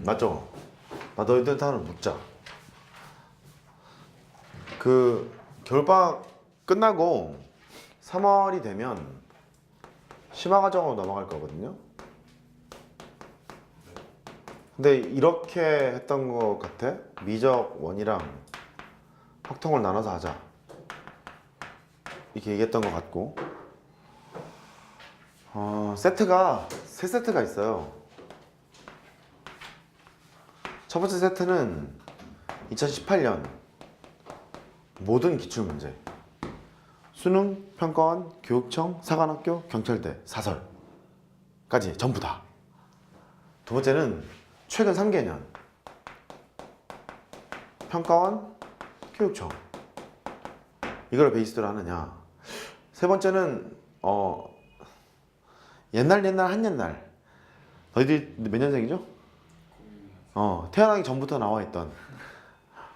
맞죠. 나 너희들한테 하나 묻자. 그 겨울방학 끝나고 3월이 되면 심화과정으로 넘어갈 거거든요. 근데 이렇게 했던 거 같아. 미적 원이랑 확통을 나눠서 하자 이렇게 얘기했던 것 같고, 세트가 세 세트가 있어요. 첫 번째 세트는 2018년 모든 기출문제, 수능, 평가원, 교육청, 사관학교, 경찰대, 사설까지 전부 다. 두 번째는 최근 3개년 평가원, 교육청, 이걸 베이스로 하느냐. 세 번째는 옛날 한옛날, 너희들이 몇 년생이죠? 태어나기 전부터 나와있던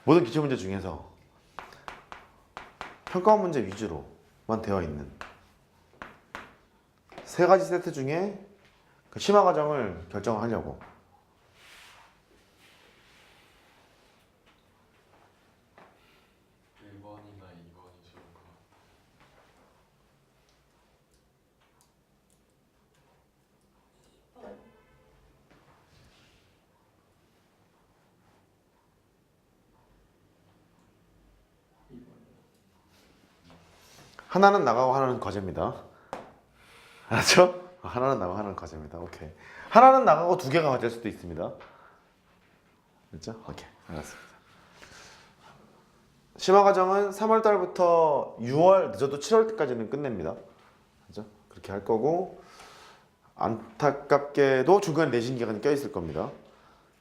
모든 기출문제 중에서 평가원 문제 위주로만 되어 있는 세 가지 세트 중에 그 심화 과정을 결정하려고. 1번이나 2번이 좋을 것 같아. 하나는 나가고 하나는 과제입니다. 알았죠? 하나는 나가고 하나는 과제입니다. 오케이. 하나는 나가고 두 개가 과제일 수도 있습니다. 됐죠? 오케이. 알았습니다. 심화 과정은 3월 달부터 6월, 늦어도 7월 때까지는 끝냅니다. 그죠? 그렇게 할 거고, 안타깝게도 중간에 내신 기간이 껴있을 겁니다.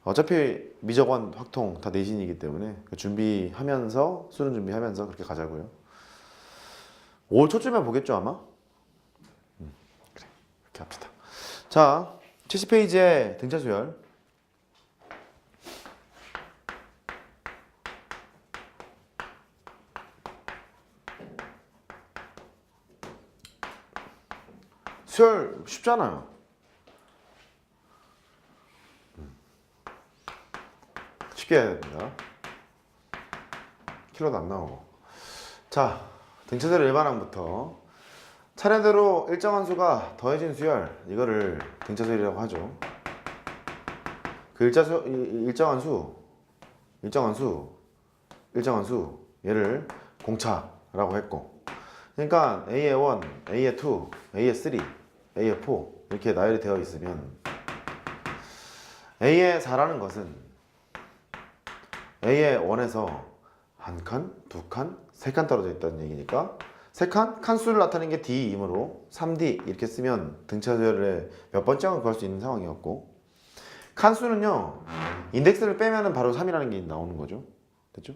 어차피 미적원, 확통 다 내신이기 때문에 준비하면서, 수능 준비하면서 그렇게 가자고요. 5월 초쯤에 보겠죠 아마? 그래, 이렇게 합시다. 자, 70페이지에 등차 수열. 수열 쉽잖아요. 쉽게 해야 됩니다. 킬로도 안 나오고. 자, 등차수열 일반항부터 차례대로 일정한 수가 더해진 수열, 이거를 등차수열이라고 하죠. 그 일정한 수 얘를 공차라고 했고, 그러니까 A의 1, A의 2, A의 3, A의 4 이렇게 나열이 되어 있으면 A의 4라는 것은 A의 1에서 한 칸, 두 칸, 세 칸 떨어져 있다는 얘기니까, 세 칸? 칸수를 나타내는 게 D이므로 3D 이렇게 쓰면 등차수열의 몇 번째가 구할 수 있는 상황이었고, 칸수는요 인덱스를 빼면은 바로 3이라는 게 나오는 거죠. 됐죠?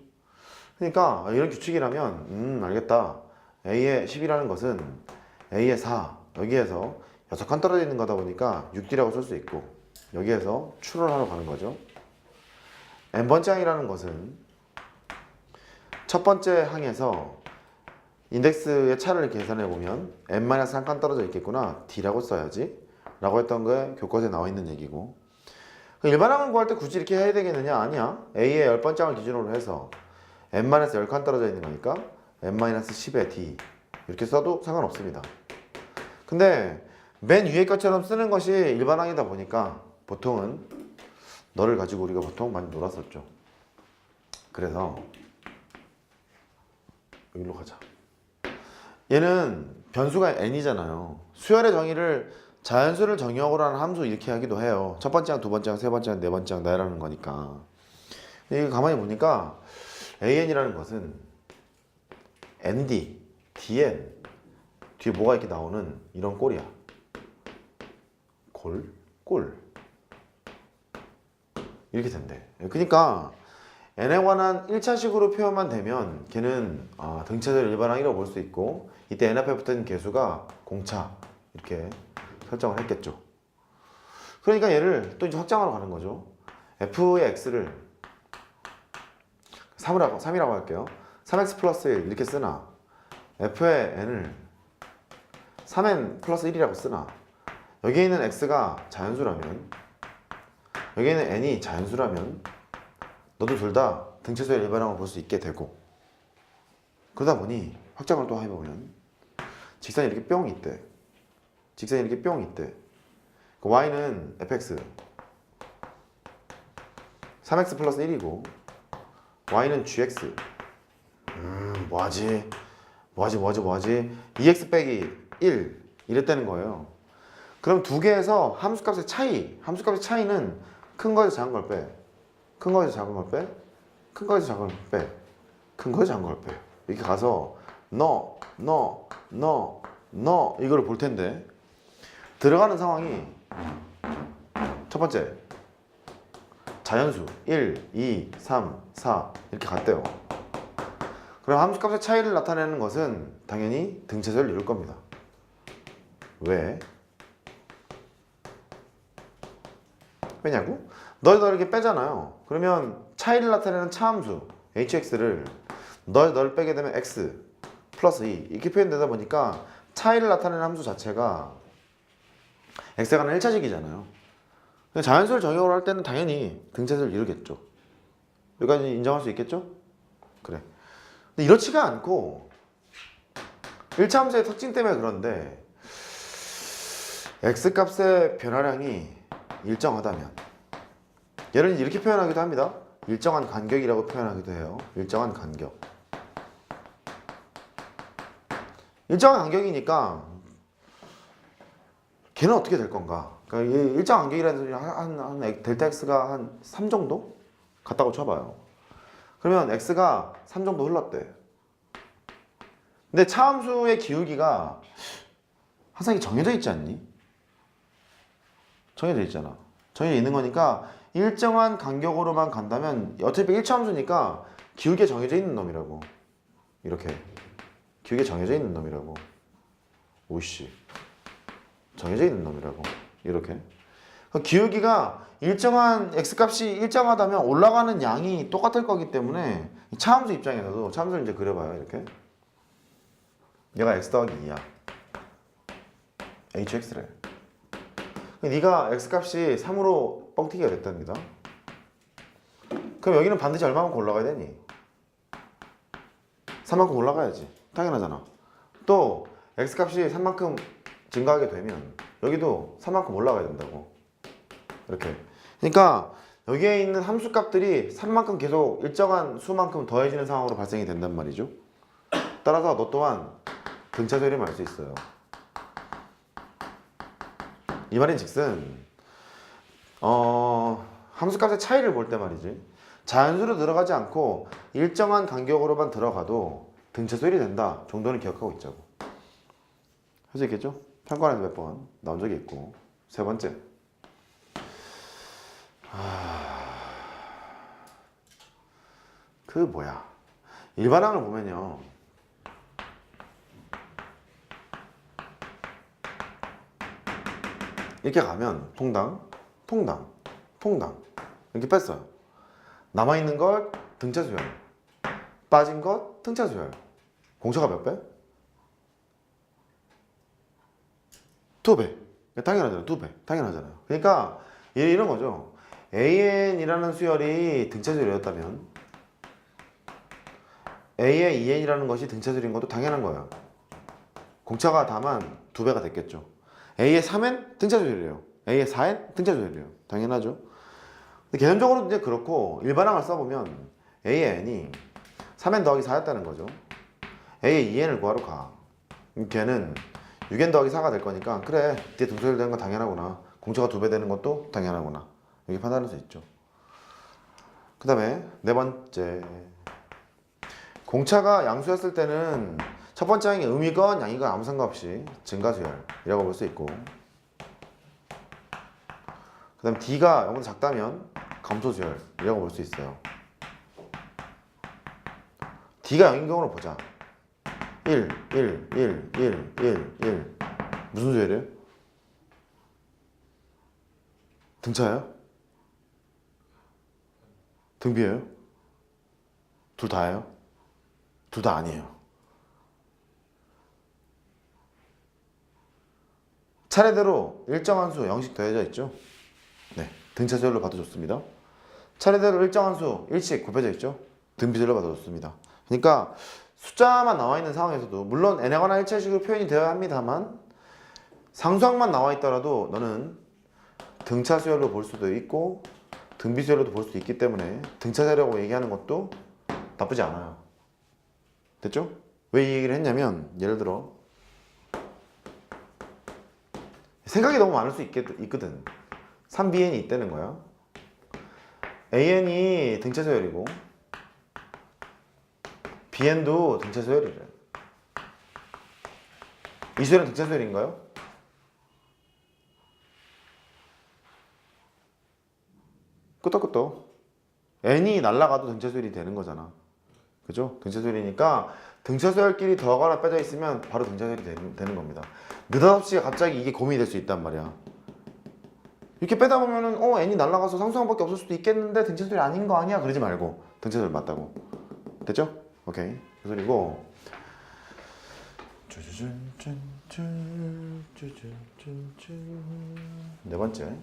그러니까 이런 규칙이라면 알겠다. A의 10이라는 것은 A의 4, 여기에서 6칸 떨어져 있는 거다 보니까 6D라고 쓸 수 있고, 여기에서 추론하러 가는 거죠. n번째 항이라는 것은 첫 번째 항에서 인덱스의 차를 계산해 보면 n-1칸 떨어져 있겠구나, D라고 써야지 라고 했던 게 교과서에 나와 있는 얘기고, 일반항을 구할 때 굳이 이렇게 해야 되겠느냐? 아니야. A의 10번째 항을 기준으로 해서 n-10칸 떨어져 있는 거니까 n-10의 D 이렇게 써도 상관없습니다. 근데 맨 위에 것처럼 쓰는 것이 일반항이다 보니까 보통은 너를 가지고 우리가 보통 많이 놀았었죠. 그래서 여기로 가자. 얘는 변수가 n이잖아요. 수열의 정의를 자연수를 정의역으로 하는 함수 이렇게 하기도 해요. 첫 번째 항, 두 번째 항, 세 번째 항, 네 번째 항 나열하는 거니까. 이게 가만히 보니까 an이라는 것은 nd, dn 뒤에 뭐가 이렇게 나오는 이런 꼴이야. 꼴 이렇게 된대. 그러니까 n에 관한 1차식으로 표현만 되면 걔는 등차수열 일반항이라고 볼 수 있고, 이때 n 앞에 붙어있는 개수가 공차 이렇게 설정을 했겠죠. 그러니까 얘를 또 이제 확장하러 가는 거죠. f의 x를 3이라고 할게요. 3x 플러스 1 이렇게 쓰나, f의 n을 3n 플러스 1이라고 쓰나, 여기에 있는 x가 자연수라면 여기에는 n이 자연수라면 너도 둘 다 등차수열 일반항을 볼 수 있게 되고, 그러다 보니 확장을 또 해보면 직선이 이렇게 뿅 있대. 직선이 이렇게 뿅 있대. 그 y는 fx 3x 플러스 1이고 y는 gx. 뭐하지? 2x 빼기 1 이랬다는 거예요. 그럼 두 개에서 함수값의 차이는 큰 거에서 작은 걸 빼, 큰 거에서 작은 걸 빼, 큰 거에서 작은 걸 빼, 큰 거에서 작은 걸 빼. 이렇게 가서 너 이거를 볼 텐데, 들어가는 상황이 첫 번째 자연수 1, 2, 3, 4 이렇게 갔대요. 그럼 함수값의 차이를 나타내는 것은 당연히 등차수열을 이룰 겁니다. 왜? 왜냐고? 널 이렇게 빼잖아요. 그러면 차이를 나타내는 차함수 hx를 널 빼게 되면 x 플러스 2 이렇게 표현되다 보니까 차이를 나타내는 함수 자체가 x에 관한 1차식이잖아요. 자연수를 정의로 할 때는 당연히 등차수를 이루겠죠. 여기까지 인정할 수 있겠죠? 그래. 근데 이렇지가 않고 1차 함수의 특징 때문에 그런데 x값의 변화량이 일정하다면, 얘를 이렇게 표현하기도 합니다. 일정한 간격이라고 표현하기도 해요. 일정한 간격. 일정한 간격이니까 걔는 어떻게 될 건가? 그러니까 이 일정한 간격이라는 소리는 한 델타 x가 한 3 정도 같다고 쳐봐요. 그러면 x가 3 정도 흘렀대. 근데 차함수의 기울기가 항상 정해져 있지 않니? 정해져 있잖아. 정해져 있는 거니까 일정한 간격으로만 간다면 어차피 1차 함수니까 기울기가 정해져 있는 놈이라고. 이렇게 기울기가 정해져 있는 놈이라고. 오씨, 정해져 있는 놈이라고. 이렇게 기울기가 일정한 x값이 일정하다면 올라가는 양이 똑같을 거기 때문에 차함수 입장에서도 차함수를 이제 그려봐요. 이렇게 얘가 x 더하기 2야. hx래. 네가 x값이 3으로 뻥튀기가 됐답니다. 그럼 여기는 반드시 얼마만큼 올라가야 되니? 3만큼 올라가야지. 당연하잖아. 또 x값이 3만큼 증가하게 되면 여기도 3만큼 올라가야 된다고. 이렇게. 그러니까 여기에 있는 함수값들이 3만큼 계속 일정한 수만큼 더해지는 상황으로 발생이 된단 말이죠. 따라서 너 또한 등차수열임을 알 수 있어요. 이 말인즉슨 함수값의 차이를 볼 때 말이지, 자연수로 들어가지 않고 일정한 간격으로만 들어가도 등차수열이 된다 정도는 기억하고 있자고. 할 수 있겠죠? 평가원에서 몇 번 나온 적이 있고. 세 번째, 그 뭐야, 일반항을 보면요, 이렇게 가면 통당 이렇게 뺐어요. 남아있는 걸 등차수열, 빠진 것 등차수열. 공차가 몇 배? 2배. 당연하잖아요. 2배. 당연하잖아요. 그러니까 이런 거죠. AN이라는 수열이 등차수열이었다면 A의 2N이라는 것이 등차수열인 것도 당연한 거예요. 공차가 다만 2배가 됐겠죠. A의 3N 등차수열이에요. A의 4N 등차수열이에요. 당연하죠. 근데 개념적으로 이제 그렇고, 일반항을 써보면 A의 N이 3N 더하기 4였다는 거죠. A의 2N을 구하러 가. 걔는 6N 더하기 4가 될 거니까, 그래, 뒤에 등차수열 되는 건 당연하구나, 공차가 2배 되는 것도 당연하구나, 이렇게 판단할 수 있죠. 그 다음에 네 번째, 공차가 양수였을 때는 첫 번째 항이 음이건 양이건 아무 상관없이 증가수열이라고 볼 수 있고, 그 다음 D가 0보다 작다면 감소수열이라고 볼 수 있어요. D가 0인 경우를 보자. 1 무슨 수열이에요? 등차예요? 등비예요? 둘 다예요? 둘 다 아니에요. 차례대로 일정한 수 0씩 더해져 있죠? 네. 등차수열로 봐도 좋습니다. 차례대로 일정한 수, 일씩 곱해져 있죠. 등비수열로 봐도 좋습니다. 그러니까 숫자만 나와 있는 상황에서도 물론 n에 관한 일차식으로 표현이 되어야 합니다만 상수항만 나와 있더라도 너는 등차수열로 볼 수도 있고 등비수열로도 볼 수 있기 때문에 등차수열이라고 얘기하는 것도 나쁘지 않아요. 됐죠? 왜 이 얘기를 했냐면 예를 들어 생각이 너무 많을 수 있거든. 3bn이 있다는 거야. an이 등차수열이고 bn도 등차수열이래. 이 수열은 등차수열인가요? 끄떡끄떡. n이 날아가도 등차수열이 되는 거잖아. 그죠? 등차수열이니까 등차수열끼리 더하거나 빼져 있으면 바로 등차수열이 되는 겁니다. 느닷없이 갑자기 이게 고민이 될 수 있단 말이야. 이렇게 빼다 보면은 n이 날아가서 상수항밖에 없을 수도 있겠는데 등차수열이 아닌 거 아니야? 그러지 말고 등차수열 맞다고. 됐죠? 오케이. 그 소리고 네 번째.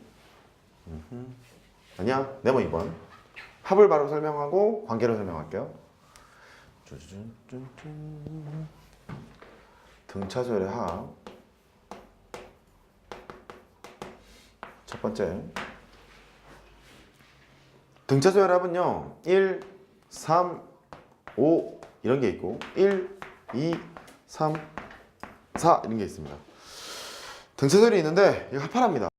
아니야, 네번 2번. 합을 바로 설명하고 관계를 설명할게요. 등차수열의 합. 첫 번째. 등차수열의 합은요. 1, 3, 5 이런 게 있고 1, 2, 3, 4 이런 게 있습니다. 등차수열이 있는데 이거 합하랍니다.